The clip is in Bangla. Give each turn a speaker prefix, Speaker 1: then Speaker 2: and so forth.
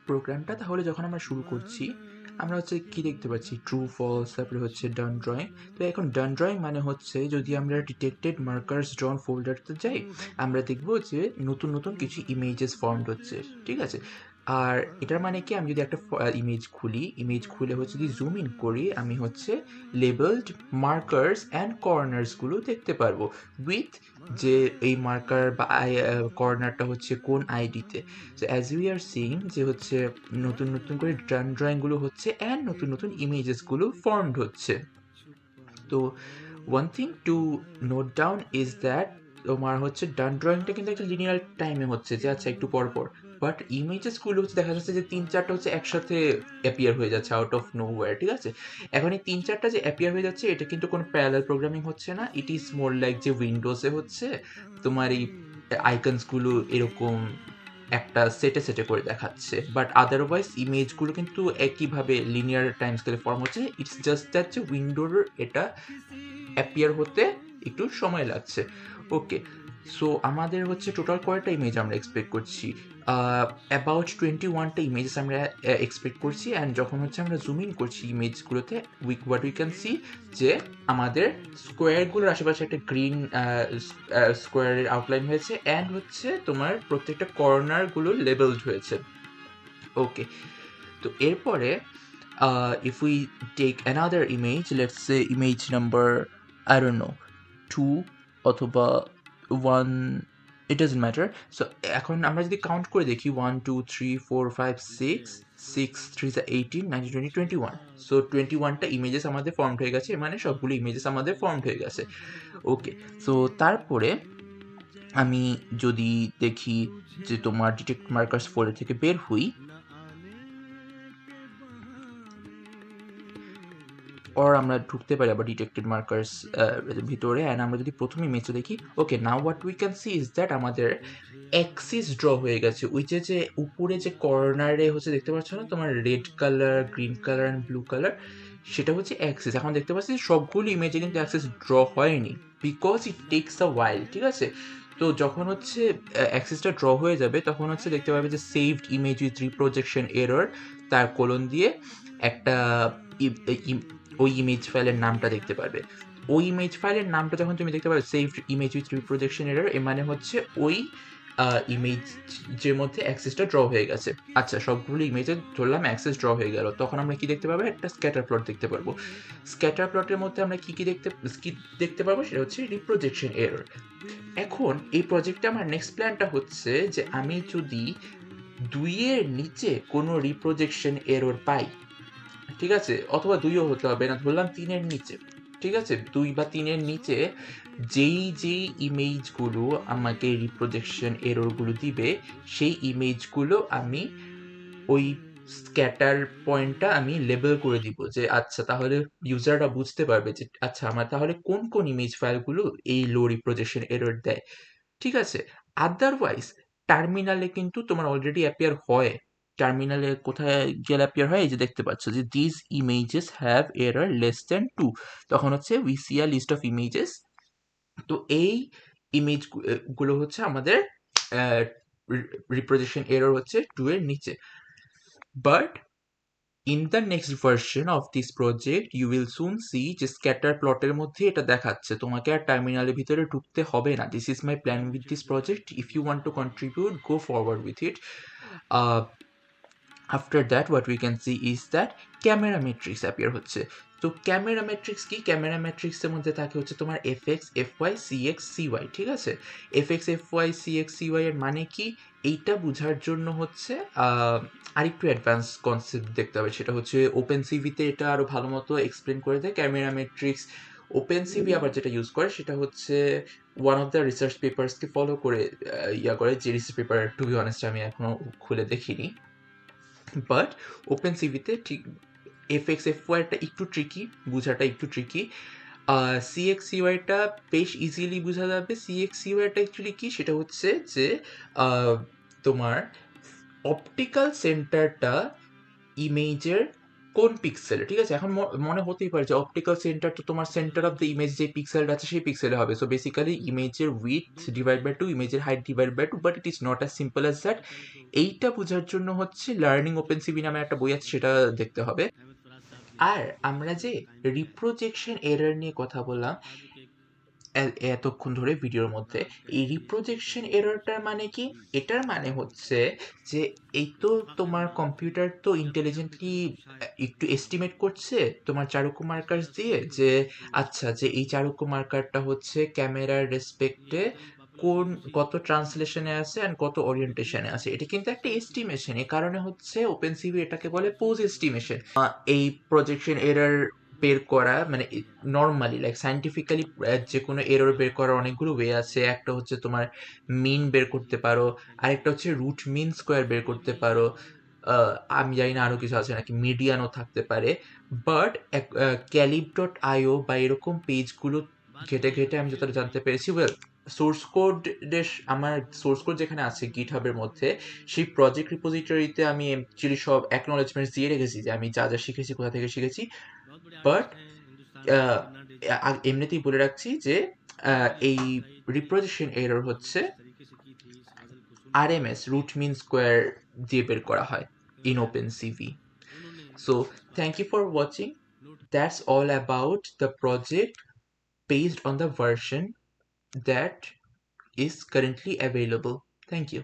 Speaker 1: প্রোগ্রামটা তাহলে যখন আমরা শুরু করছি, আমরা হচ্ছে কি দেখতে পাচ্ছি? ট্রু, ফলস, তারপরে হচ্ছে ডান ড্রয়িং। তো এখন ডান ড্রয়িং মানে হচ্ছে যদি আমরা ডিটেক্টেড মার্কার্স ড্রন ফোল্ডারতে যাই, আমরা দেখব যে নতুন, নতুন কিছু ইমেজেস ফর্মড হচ্ছে। ঠিক আছে? আর এটার মানে কি আমি যদি একটা ইমেজ খুলি, ইমেজ খুলে হচ্ছে যদি জুম ইন করি, আমি হচ্ছে লেবেলড মার্কার্স অ্যান্ড কর্নার্স গুলো দেখতে পারবো উইথ যে এই মার্কার বা কর্নারটা হচ্ছে কোন আইডিতে। So as we are seeing যে হচ্ছে নতুন নতুন করে ডান ড্রয়িংগুলো হচ্ছে অ্যান্ড নতুন নতুন ইমেজেসগুলো ফর্মড হচ্ছে। তো one thing to note down is that তোমার হচ্ছে ডান ড্রয়িংটা কিন্তু একটা লিনিয়ার টাইমে হচ্ছে যে আচ্ছা একটু পর পর, বাট ইমেজেসগুলো হচ্ছে দেখা যাচ্ছে যে 3-4টা হচ্ছে একসাথে অ্যাপিয়ার হয়ে যাচ্ছে আউট অফ নো ওয়্যার। ঠিক আছে? এখন এই 3-4টা যে অ্যাপিয়ার হয়ে যাচ্ছে এটা কিন্তু কোনো প্যারালাল প্রোগ্রামিং হচ্ছে না, ইট ইজ মোর লাইক যে উইন্ডোজে হচ্ছে তোমার এই আইকনসগুলো এরকম একটা সেটে সেটে করে দেখাচ্ছে, বাট আদারওয়াইজ ইমেজগুলো কিন্তু একইভাবে লিনিয়ার টাইম স্কেলে ফর্ম হচ্ছে। ইটস জাস্ট দ্যাট যে উইন্ডোর এটা অ্যাপিয়ার হতে একটু সময় লাগছে। ওকে, সো আমাদের হচ্ছে টোটাল কয়টা ইমেজ আমরা এক্সপেক্ট করছি? অ্যাবাউট 21টা ইমেজেস আমরা এক্সপেক্ট করছি। অ্যান্ড যখন হচ্ছে আমরা জুম ইন করছি ইমেজগুলোতে, হোয়াট উই ক্যান সি যে আমাদের স্কোয়ারগুলোর আশেপাশে একটা গ্রিন স্কোয়ারের আউটলাইন হয়েছে অ্যান্ড হচ্ছে তোমার প্রত্যেকটা কর্নারগুলো লেবেলড হয়েছে। ওকে, তো এরপরে if we take another image, let's say image number, I don't know, 2 অথবা 1, it doesn't matter. So এখন আমরা যদি কাউন্ট করে দেখি 1 2 3 4 5 6 6 3 18 19 20 21, সো 21টা ইমেজেস আমাদের ফর্মড হয়ে গেছে, মানে সবগুলো ইমেজেস আমাদের ফর্মড হয়ে গেছে। ওকে, সো তারপরে আমি যদি দেখি যে তোমার ডিটেক্ট মার্কার্স ফোল্ডার থেকে বের হই, অর আমরা ঢুকতে পারি আবার ডিটেক্টেড মার্কার্স ভিতরে, অ্যান্ড আমরা যদি প্রথম ইমেজটা দেখি, okay, now what we can see is that আমাদের অ্যাক্সিস ড্র হয়ে গেছে। ওই যে উপরে যে কর্নারে হচ্ছে দেখতে পাচ্ছ না তোমার red colour, green colour and blue colour, সেটা হচ্ছে অ্যাক্সিস। এখন দেখতে পাচ্ছি সবগুলো ইমেজে কিন্তু অ্যাক্সিস ড্র হয়নি, বিকজ ইট টেকস আ ওয়াইল। ঠিক আছে? তো যখন হচ্ছে অ্যাক্সিসটা ড্র হয়ে যাবে তখন হচ্ছে দেখতে পাবে যে সেভড ইমেজ উইথ রিপ্রজেকশন এরর, তার কোলন দিয়ে একটা ওই ইমেজ ফাইলের নামটা দেখতে পারবে। ওই ইমেজ ফাইলের নামটা যখন তুমি দেখতে পাবে সেভড ইমেজ উইথ রিপ্রজেকশন এরর, এর মানে হচ্ছে ওই ইমেজের মধ্যে অ্যাক্সেসটা ড্র হয়ে গেছে। আচ্ছা, সবগুলো ইমেজে ধরলাম অ্যাক্সেস ড্র হয়ে গেল, তখন আমরা কি দেখতে পাবো? একটা স্ক্যাটার প্লট দেখতে পারবো। স্ক্যাটার প্লটের মধ্যে আমরা কি দেখতে পারবো? সেটা হচ্ছে রিপ্রজেকশন এরর। এখন এই প্রজেক্টে আমার নেক্সট প্ল্যানটা হচ্ছে যে আমি যদি 2 এর নিচে কোনো রিপ্রজেকশন এরর পাই, ঠিক আছে, অথবা 2ও হতে হবে না, ধরলাম 3-এর নিচে। ঠিক আছে? 2 বা 3-এর নিচে যেই ইমেজগুলো আমাকে রিপ্রজেকশন এররগুলো দিবে, সেই ইমেজগুলো আমি ওই স্ক্যাটার পয়েন্টটা আমি লেবেল করে দিব যে আচ্ছা, তাহলে ইউজাররা বুঝতে পারবে যে আচ্ছা আমার তাহলে কোন কোন ইমেজ ফাইলগুলো এই লো রিপ্রজেকশন এরর দেয়। ঠিক আছে? আদারওয়াইজ টার্মিনালে কিন্তু তোমার অলরেডি অ্যাপিয়ার হয়। টার্মিনালে কোথায় গেলে অ্যাপিয়ার হয়? এই যে দেখতে পাচ্ছ যে this images have error less than 2, তখন হচ্ছে we see a list of images. তো এই ইমেজ গুলো হচ্ছে আমাদের রিপ্রজেকশন এরর হচ্ছে 2 এর নিচে। But in the next version of this project you will soon see যে স্ক্যাটার প্লটের মধ্যে এটা দেখাচ্ছে, তোমাকে আর টার্মিনালের ভিতরে ঢুকতে হবে না। This is my plan with this project, if you want to contribute go forward with it. After that what we can see is that camera matrix appear হচ্ছে। তো ক্যামেরা মেট্রিক্স কি? ক্যামেরা মেট্রিক্সের মধ্যে থাকে হচ্ছে তোমার এফএক্স, এফওয়াই, সিএক্স, সিওয়াই। ঠিক আছে? এফএক্স, এফওয়াই, সিএক্স, সিওয়াই এর মানে কি? এইটা বোঝার জন্য হচ্ছে আরেকটু অ্যাডভান্স কনসেপ্ট দেখতে হবে, সেটা হচ্ছে ওপেন সিভিতে এটা আরো ভালো মতো এক্সপ্লেন করে দেয় ক্যামেরা মেট্রিক্স। ওপেন সিভি আবার যেটা ইউজ করে সেটা হচ্ছে ওয়ান অফ দ্য রিসার্চ পেপারসকে ফলো করে ইয়া করে, যে research paper to be honest আমি এখনো খুলে দেখিনি। বাট ওপেন সিভিতে ঠিক এফএক্স, এফওয়াইটা একটু ট্রিকি, বোঝাটা একটু ট্রিকি। সিএক্স, সিওয়াইটা বেশ ইজিলি বোঝা যাবে। সিএক্স, সিওয়াইটা অ্যাকচুয়ালি কি? সেটা হচ্ছে যে তোমার অপটিক্যাল সেন্টারটা ইমেজের কোন পিক্সেলে, ঠিক আছে? এখন মনে হতেই পারে যে অপটিক্যাল সেন্টার তো তোমার সেন্টার অফ দ্য ইমেজ যে পিক্সেলটা আছে সেই পিক্সেলে হবে। সো বেসিক্যালি ইমেজের উইডথ ডিভাইড বাই টু, ইমেজের height divide by two, but it is not as simple as that. এইটা বোঝার জন্য হচ্ছে লার্নিং ওপেন সিভি নামে একটা বই আছে, সেটা দেখতে হবে। আর আমরা যে রিপ্রোজেকশন এরর নিয়ে কথা বললাম এতক্ষণ ধরে ভিডিওর মধ্যে, এই রিপ্রোজেকশন এররটার মানে কি? এটার মানে হচ্ছে যে এই তো তোমার কম্পিউটার তো ইন্টেলিজেন্টলি একটু এস্টিমেট করছে তোমার চারুকো মার্কার্স দিয়ে যে আচ্ছা, যে এই চারুকো মার্কারটা হচ্ছে ক্যামেরার রেসপেক্টে কোন কত ট্রান্সলেশনে আছে অ্যান্ড কত ওরিয়েন্টেশনে আছে। এটা কিন্তু একটা এস্টিমেশন, এ কারণে হচ্ছে ওপেন সিভি এটাকে বলে পোজ এস্টিমেশন। এই প্রজেকশন এরর বের করা মানে নর্মালি লাইক সায়েন্টিফিক্যালি যে কোনো এরর বের করার অনেকগুলো ওয়ে আছে। একটা হচ্ছে তোমার মিন বের করতে পারো, আরেকটা হচ্ছে রুট মিন স্কোয়ার বের করতে পারো, আমি জানি না আরো কিছু আছে নাকি, মিডিয়ানও থাকতে পারে। বাট ক্যালিব ডট আইও বা এরকম পেজগুলো ঘেটে ঘেটে আমি যতটা জানতে পেরেছি, ওয়েল সোর্স কোড, আমার সোর্স কোড যেখানে আছে গিটহাবের মধ্যে, সেই প্রজেক্ট রিপোজিটরিতে আমি অ্যাকচুয়ালি সব অ্যাকনোলেজমেন্টস দিয়ে রেখেছি যে আমি যা যা শিখেছি, কোথা থেকে শিখেছি। বাট এমনিতেই বলে রাখছি যে এই রিপ্রজেকশন এরর হচ্ছে আরএমএস রুট মিন স্কোয়ার দিয়ে বের করা হয় in OpenCV. So thank you for watching. That's all about the project based on the version that is currently available. Thank you.